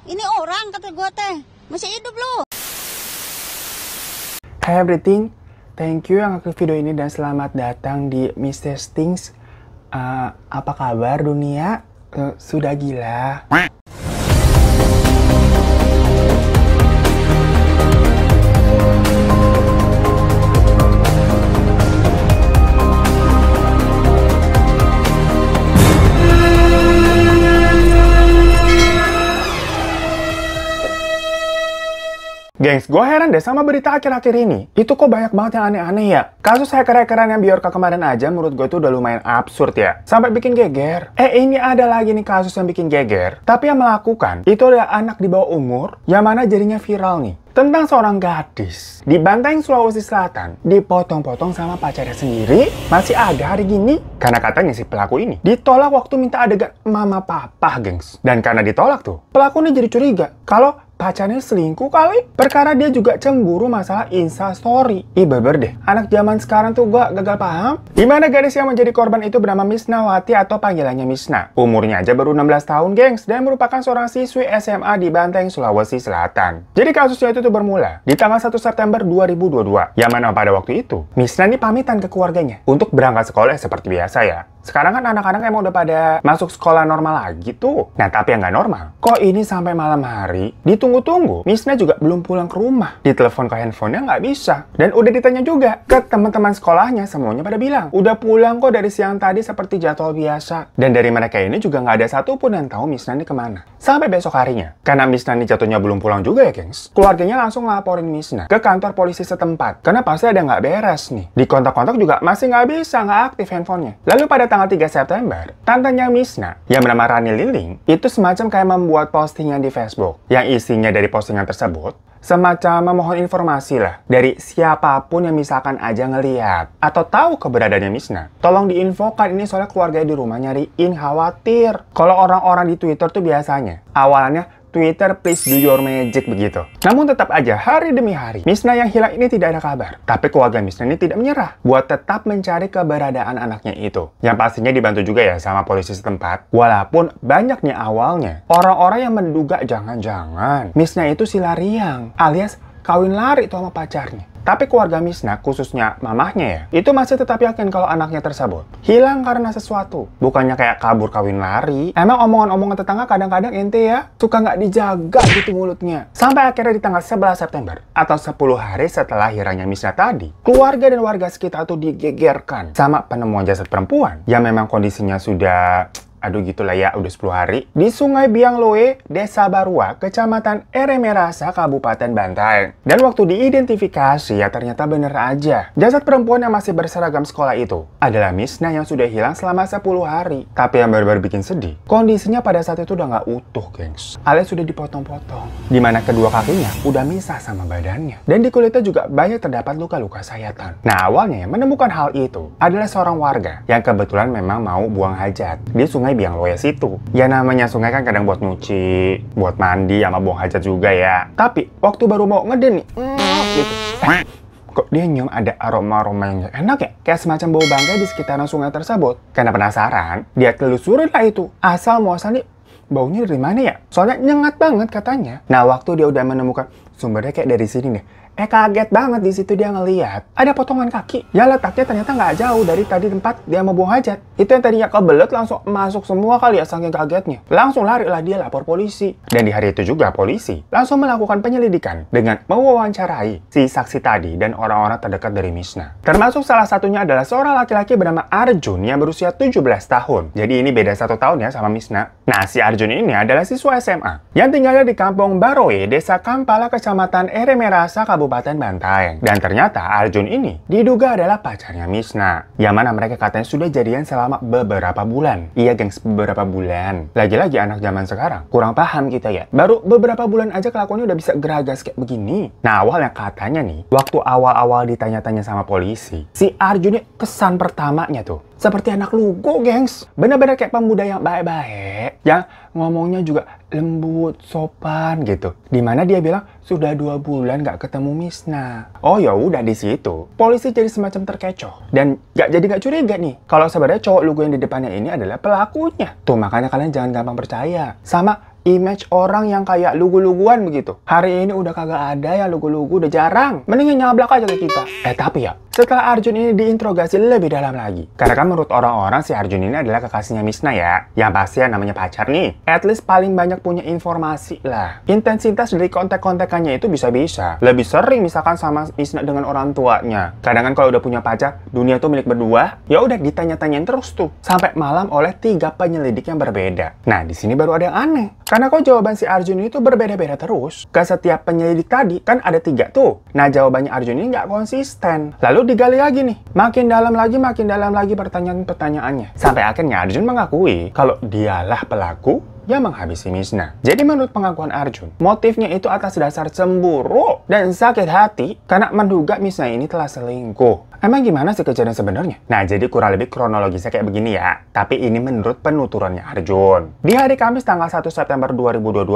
Ini orang kata gue teh. Masih hidup lu. Hi everything, thank you yang ngeklik video ini dan selamat datang di Mr. Stings. Apa kabar dunia? Sudah gila? Gengs, gue heran deh sama berita akhir-akhir ini. Itu kok banyak banget yang aneh-aneh ya. Kasus hacker-hackeran yang Bjorka kemarin aja menurut gue itu udah lumayan absurd ya. Sampai bikin geger. Ini ada lagi nih kasus yang bikin geger. Tapi yang melakukan, itu adalah anak di bawah umur yang mana jadinya viral nih. Tentang seorang gadis di Bantaeng, Sulawesi Selatan, dipotong-potong sama pacarnya sendiri, masih ada hari gini. Karena katanya si pelaku ini ditolak waktu minta adegan mama papa, gengs. Dan karena ditolak tuh, pelaku ini jadi curiga kalau pacarnya selingkuh kali. Perkara dia juga cemburu masalah Instastory. Beber deh, anak zaman sekarang tuh gua gagal paham. Dimana gadis yang menjadi korban itu bernama Misnawati atau panggilannya Misna. Umurnya aja baru 16 tahun, gengs, dan merupakan seorang siswi SMA di Bantaeng, Sulawesi Selatan. Jadi kasusnya itu tuh bermula di tanggal 1 September 2022. Yang mana pada waktu itu, Misna ini pamitan ke keluarganya untuk berangkat sekolah seperti biasa ya. Sekarang kan anak-anak emang udah pada masuk sekolah normal lagi tuh. Nah, tapi yang nggak normal, kok ini sampai malam hari, ditunggu-tunggu, Misna juga belum pulang ke rumah. Ditelepon ke handphonenya nggak bisa. Dan udah ditanya juga ke teman-teman sekolahnya, semuanya pada bilang, udah pulang kok dari siang tadi seperti jadwal biasa. Dan dari mereka ini juga nggak ada satupun yang tahu Misna ini kemana. Sampai besok harinya, karena Misna ini jatuhnya belum pulang juga ya, gengs. Keluarganya langsung laporin Misna ke kantor polisi setempat. Karena pasti ada nggak beres nih. Di kontak-kontak juga masih nggak bisa, nggak aktif handphonenya. Lalu pada tanggal 3 September, tantenya Misna, yang bernama Rani Liling, itu semacam kayak membuat postingan di Facebook. Yang isinya dari postingan tersebut, semacam memohon informasi lah dari siapapun yang misalkan aja ngeliat atau tahu keberadaannya Misna. Tolong diinfokan, ini soalnya keluarga di rumah nyariin, khawatir. Kalau orang-orang di Twitter tuh biasanya awalnya Twitter please do your magic begitu. Namun tetap aja hari demi hari Misna yang hilang ini tidak ada kabar. Tapi keluarga Misna ini tidak menyerah buat tetap mencari keberadaan anaknya itu. Yang pastinya dibantu juga ya sama polisi setempat. Walaupun banyak nih awalnya orang-orang yang menduga jangan-jangan Misna itu si lariang alias kawin lari tuh sama pacarnya. Tapi keluarga Misna, khususnya mamahnya ya, itu masih tetap yakin kalau anaknya tersebut hilang karena sesuatu. Bukannya kayak kabur kawin lari. Emang omongan-omongan tetangga kadang-kadang ente ya, suka nggak dijaga gitu mulutnya. Sampai akhirnya di tanggal 11 September, atau 10 hari setelah hilangnya Misna tadi, keluarga dan warga sekitar tuh digegerkan sama penemuan jasad perempuan yang memang kondisinya sudah aduh gitulah ya, udah 10 hari. Di Sungai Biangloe, Desa Barua, Kecamatan Eremerasa, Kabupaten Bantaeng. Dan waktu diidentifikasi, ya ternyata bener aja. Jasad perempuan yang masih berseragam sekolah itu adalah Misna yang sudah hilang selama 10 hari. Tapi yang baru-baru bikin sedih, kondisinya pada saat itu udah nggak utuh, gengs. Alias sudah dipotong-potong. Dimana kedua kakinya udah misah sama badannya. Dan di kulitnya juga banyak terdapat luka-luka sayatan. Nah, awalnya yang menemukan hal itu adalah seorang warga yang kebetulan memang mau buang hajat di Sungai Biangloe situ. Ya namanya sungai kan kadang buat nyuci, buat mandi, sama buang hajat juga ya. Tapi waktu baru mau ngeden nih, gitu. Kok dia nyium ada aroma-aroma yang enak ya? Kayak semacam bau bangkai di sekitaran sungai tersebut. Karena penasaran, dia telusurin lah itu. Asal muasal nih, baunya dari mana ya? Soalnya nyengat banget katanya. Nah, waktu dia udah menemukan sumbernya kayak dari sini nih, kaget banget di situ dia ngeliat ada potongan kaki yang letaknya ternyata nggak jauh dari tadi tempat dia mau buang hajat. Itu yang tadinya kebelet langsung masuk semua kali ya, saking kagetnya. Langsung lari lah dia lapor polisi. Dan di hari itu juga polisi langsung melakukan penyelidikan dengan mewawancarai si saksi tadi dan orang-orang terdekat dari Misna. Termasuk salah satunya adalah seorang laki-laki bernama Arjun yang berusia 17 tahun. Jadi ini beda 1 tahun ya sama Misna. Nah, si Arjun ini adalah siswa SMA yang tinggalnya di Kampung Baroe, Desa Kampala, Kecamatan Eremerasa, Kabupaten Bantaeng. Dan ternyata Arjun ini diduga adalah pacarnya Misna. Yang mana mereka katanya sudah jadian selama beberapa bulan. Iya, gengs, beberapa bulan. Lagi-lagi anak zaman sekarang kurang paham kita ya. Baru beberapa bulan aja kelakuannya udah bisa geragas kayak begini. Nah, awalnya katanya nih, waktu awal-awal ditanya-tanya sama polisi, si Arjun ini kesan pertamanya tuh seperti anak lugu, gengs. Bener-bener kayak pemuda yang baik-baik, yang ngomongnya juga lembut, sopan gitu. Dimana dia bilang sudah 2 bulan nggak ketemu Misna. Oh ya udah, di situ polisi jadi semacam terkecoh dan nggak curiga nih kalau sebenarnya cowok lugu yang di depannya ini adalah pelakunya. Tuh makanya kalian jangan gampang percaya sama image orang yang kayak lugu-luguan begitu. Hari ini udah kagak ada yang lugu-lugu, udah jarang. Mendingan nyablak aja ke kita. Tapi ya, setelah Arjun ini diinterogasi lebih dalam lagi. Karena kan menurut orang-orang si Arjun ini adalah kekasihnya Mishna ya. Yang pasti ya namanya pacar nih. At least paling banyak punya informasi lah. Intensitas dari kontak-kontakannya itu bisa-bisa. Lebih sering misalkan sama Mishna dengan orang tuanya. Kadang kan kalau udah punya pacar, dunia tuh milik berdua. Ya udah ditanya-tanyain terus tuh. Sampai malam oleh 3 penyelidik yang berbeda. Nah di sini baru ada yang aneh. Karena kok jawaban si Arjun itu berbeda-beda terus. Ke setiap penyelidik tadi kan ada 3 tuh. Nah jawabannya Arjun ini nggak konsisten. Lalu digali lagi nih. Makin dalam lagi pertanyaan-pertanyaannya. Sampai akhirnya Arjun mengakui kalau dialah pelaku yang menghabisi Mishna. Jadi menurut pengakuan Arjun, motifnya itu atas dasar cemburu dan sakit hati karena menduga Mishna ini telah selingkuh. Emang gimana sih kejadian sebenarnya? Nah, jadi kurang lebih kronologisnya kayak begini ya. Tapi ini menurut penuturannya Arjun. Di hari Kamis tanggal 1 September 2022,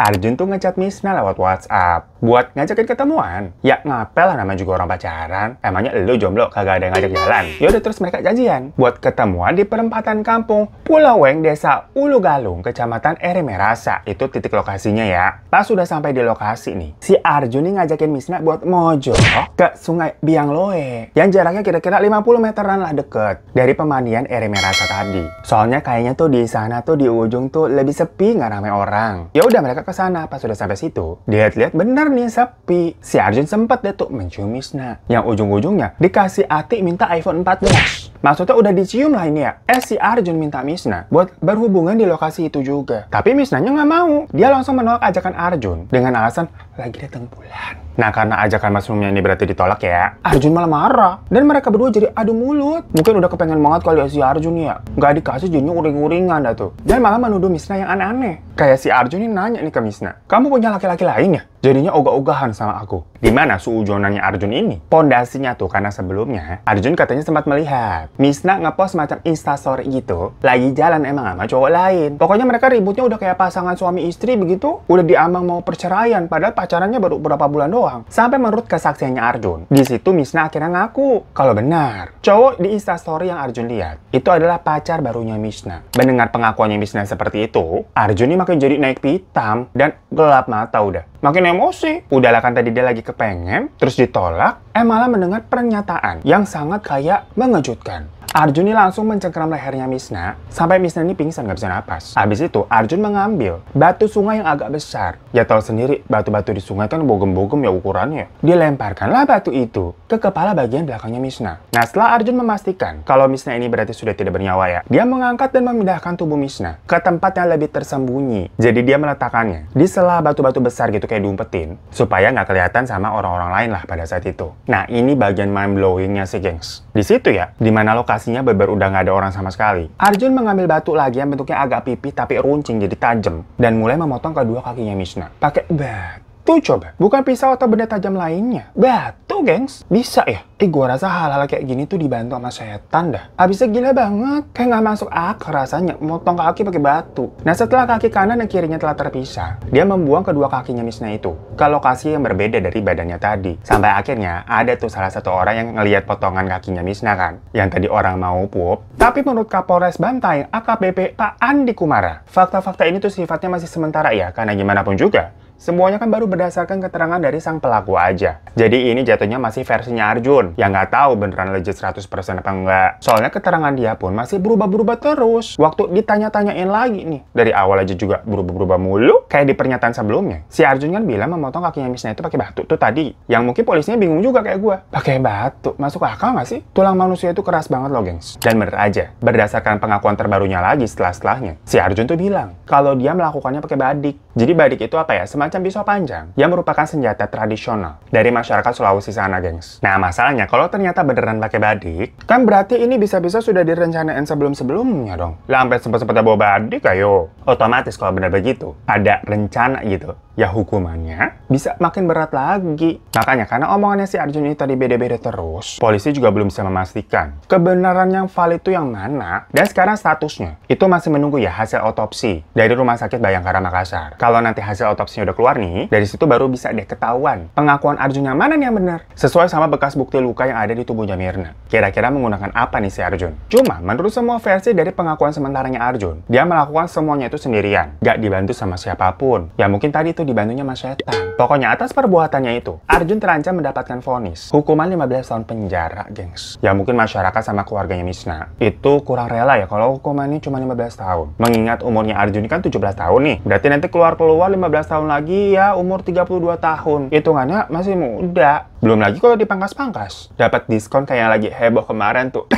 Arjun tuh ngechat Mishna lewat WhatsApp. Buat ngajakin ketemuan. Ya ngapel lah, namanya juga orang pacaran. Emangnya lu jomblo kagak ada yang ngajak jalan? Yaudah terus mereka janjian. Buat ketemuan di perempatan kampung Pulau Weng, Desa Ulu Galung, Kecamatan Eremerasa. Itu titik lokasinya ya. Pas sudah sampai di lokasi nih, si Arjun nih ngajakin Mishna buat mojo ke Sungai Biangloe. Yang jaraknya kira-kira 50 meteran lah deket dari pemandian Eremerasa tadi. Soalnya kayaknya tuh di sana tuh di ujung tuh lebih sepi, nggak ramai orang. Ya udah mereka ke sana. Pas sudah sampai situ, lihat-lihat bener nih sepi. Si Arjun sempet deh tuh mencium Mishna. Yang ujung-ujungnya dikasih Ati minta iPhone 14. Maksudnya udah dicium lah ini ya. Si Arjun minta Mishna buat berhubungan di lokasi itu juga. Tapi Mishnanya nggak mau. Dia langsung menolak ajakan Arjun dengan alasan lagi datang bulan. Nah, karena ajakan mesumnya ini berarti ditolak ya, Arjun malah marah. Dan mereka berdua jadi adu mulut. Mungkin udah kepengen banget kali ya si Arjun ya. Nggak dikasih jadinya uring-uringan dah tuh. Dan malah menuduh Mishna yang aneh-aneh. Kayak si Arjun ini nanya nih ke Mishna, kamu punya laki-laki lain ya? Jadinya ogah-ogahan sama aku. Dimana suujonannya Arjun ini? Pondasinya tuh karena sebelumnya Arjun katanya sempat melihat Mishna ngepost macam instastory gitu. Lagi jalan emang sama cowok lain. Pokoknya mereka ributnya udah kayak pasangan suami istri begitu. Udah diambang mau perceraian. Padahal pacarannya baru beberapa bulan doang. Sampai menurut kesaksiannya Arjun, di situ Mishna akhirnya ngaku kalau benar cowok di instastory yang Arjun lihat itu adalah pacar barunya Mishna. Mendengar pengakuannya Mishna seperti itu, Arjun ini makin jadi naik pitam dan gelap mata udah. Makin emosi. Udahlah kan tadi dia lagi kepengen, terus ditolak, malah mendengar pernyataan yang sangat kayak mengejutkan. Arjun ini langsung mencengkeram lehernya Mishna, sampai Mishna ini pingsan nggak bisa napas. Habis itu, Arjun mengambil batu sungai yang agak besar. Ya tahu sendiri, batu-batu di sungai kan bogem-bogem ya ukurannya. Dia lemparkanlah batu itu ke kepala bagian belakangnya Mishna. Nah, setelah Arjun memastikan kalau Mishna ini berarti sudah tidak bernyawa ya, dia mengangkat dan memindahkan tubuh Mishna ke tempat yang lebih tersembunyi. Jadi dia meletakkannya di sela batu-batu besar gitu kayak diumpetin, supaya nggak kelihatan sama orang-orang lain lah pada saat itu. Nah, ini bagian mind-blowingnya sih, gengs. Di situ ya, di mana lokasinya beber udah nggak ada orang sama sekali. Arjun mengambil batu lagi yang bentuknya agak pipih tapi runcing jadi tajam dan mulai memotong kedua kakinya Mishna. Pakai batu coba, bukan pisau atau benda tajam lainnya. Batu, gengs. Bisa ya? Gua rasa hal-hal kayak gini tuh dibantu sama setan dah. Abisnya gila banget. Kayak nggak masuk akal rasanya. Motong kaki pakai batu. Nah, setelah kaki kanan dan kirinya telah terpisah, dia membuang kedua kakinya Mishna itu ke lokasi yang berbeda dari badannya tadi. Sampai akhirnya ada tuh salah satu orang yang ngelihat potongan kakinya Mishna kan. Yang tadi orang mau pup. Tapi menurut Kapolres Bantaeng AKBP Pak Andi Kumara, fakta-fakta ini tuh sifatnya masih sementara ya. Karena gimana pun juga, semuanya kan baru berdasarkan keterangan dari sang pelaku aja. Jadi ini jatuhnya masih versinya Arjun, yang nggak tahu beneran legit 100% apa enggak. Soalnya keterangan dia pun masih berubah-berubah terus. Waktu ditanya-tanyain lagi nih, dari awal aja juga berubah-berubah mulu. Kayak di pernyataan sebelumnya, si Arjun kan bilang memotong kakinya Mishna itu pakai batu tuh tadi. Yang mungkin polisinya bingung juga kayak gue. Pakai batu, masuk akal nggak sih? Tulang manusia itu keras banget loh, gengs. Dan bener aja, berdasarkan pengakuan terbarunya lagi setelahnya, si Arjun tuh bilang kalau dia melakukannya pakai badik. Jadi badik itu apa ya? Semacam pisau panjang yang merupakan senjata tradisional dari masyarakat Sulawesi sana, gengs. Nah, masalahnya kalau ternyata beneran pakai badik, kan berarti ini bisa-bisa sudah direncanain sebelum-sebelumnya dong. Lah, sampai sempat-sempatnya bawa badik, ayo. Otomatis kalau bener begitu, ada rencana gitu. ya hukumannya bisa makin berat lagi. Makanya karena omongannya si Arjun ini tadi beda-beda terus, polisi juga belum bisa memastikan kebenaran yang valid itu yang mana. Dan sekarang statusnya itu masih menunggu ya hasil otopsi dari Rumah Sakit Bayangkara Makassar. Kalau nanti hasil otopsinya udah keluar nih, dari situ baru bisa deh ketahuan pengakuan Arjun yang mana nih yang benar, sesuai sama bekas bukti luka yang ada di tubuhnya Mirna. Kira-kira menggunakan apa nih si Arjun? Cuma menurut semua versi dari pengakuan sementaranya Arjun, dia melakukan semuanya itu sendirian, gak dibantu sama siapapun. Ya mungkin tadi itu dibantunya sama setan. Pokoknya atas perbuatannya itu, Arjun terancam mendapatkan vonis hukuman 15 tahun penjara, gengs. Ya mungkin masyarakat sama keluarganya Mishna itu kurang rela ya kalau hukumannya cuma 15 tahun. Mengingat umurnya Arjun ini kan 17 tahun nih. Berarti nanti keluar 15 tahun lagi ya umur 32 tahun. Hitungannya masih muda. Belum lagi kalau dipangkas-pangkas, dapat diskon kayak yang lagi heboh kemarin tuh.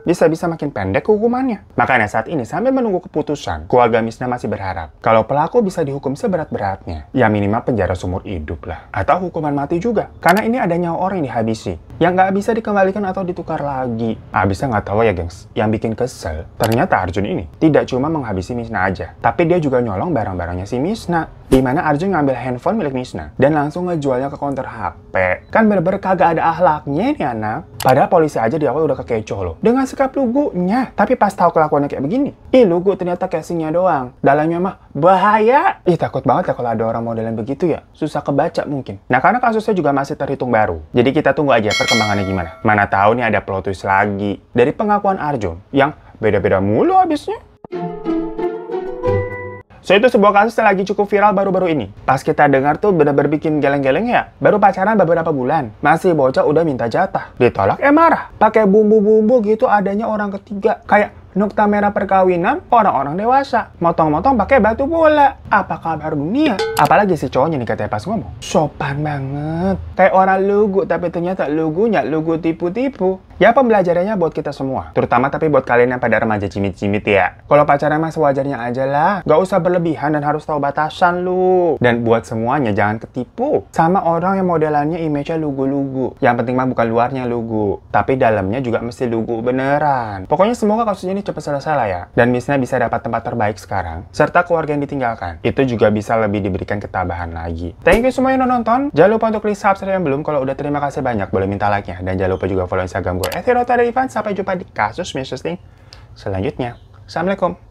Bisa-bisa makin pendek hukumannya. Makanya saat ini sambil menunggu keputusan, keluarga Mishna masih berharap kalau pelaku bisa dihukum seberat-beratnya. Ya minimal penjara seumur hidup lah. Atau hukuman mati juga. Karena ini ada nyawa orang yang dihabisi, yang nggak bisa dikembalikan atau ditukar lagi. Bisa nggak tahu ya gengs, yang bikin kesel, ternyata Arjun ini tidak cuma menghabisi Mishna aja, tapi dia juga nyolong barang-barangnya si Mishna. Dimana Arjun ngambil handphone milik Mishna dan langsung ngejualnya ke counter HP. Kan bener-bener kagak ada akhlaknya nih anak. Padahal polisi aja di awal udah kekecoh loh dengan sikap lugunya. Tapi pas tahu kelakuannya kayak begini, lugu ternyata casingnya doang. Dalamnya mah bahaya. Takut banget ya kalau ada orang modelan begitu ya. Susah kebaca mungkin. Nah karena kasusnya juga masih terhitung baru, jadi kita tunggu aja perkembangannya gimana. Mana tahu nih ada plot twist lagi dari pengakuan Arjun yang beda-beda mulu habisnya. So itu sebuah kasus yang lagi cukup viral baru-baru ini. Pas kita dengar tuh bener-bener bikin geleng-geleng ya. Baru pacaran beberapa bulan, masih bocah udah minta jatah. Ditolak marah. Pakai bumbu-bumbu gitu adanya orang ketiga. Kayak nukta merah perkawinan orang-orang dewasa. Motong-motong pakai batu bola. Apa kabar dunia? Apalagi si cowoknya nih katanya pas ngomong, sopan banget. Kayak orang lugu, tapi ternyata lugunya lugu tipu-tipu. Ya pembelajarannya buat kita semua. Terutama tapi buat kalian yang pada remaja cimit-cimit ya. Kalau pacaran mah sewajarnya aja lah. Gak usah berlebihan dan harus tahu batasan lu. Dan buat semuanya jangan ketipu sama orang yang modelannya image-nya lugu-lugu. Yang penting mah bukan luarnya lugu, tapi dalamnya juga mesti lugu beneran. Pokoknya semoga kasusnya ini cepat selesai lah ya. Dan Mishna bisa dapat tempat terbaik sekarang. Serta keluarga yang ditinggalkan. Itu juga bisa lebih diberikan ketabahan lagi. Thank you semua yang udah nonton. Jangan lupa untuk klik subscribe yang belum. Kalau udah terima kasih banyak. Boleh minta like-nya. Dan jangan lupa juga follow Instagram gue @hirota_derivan. Sampai jumpa di kasus Mishna selanjutnya. Assalamualaikum.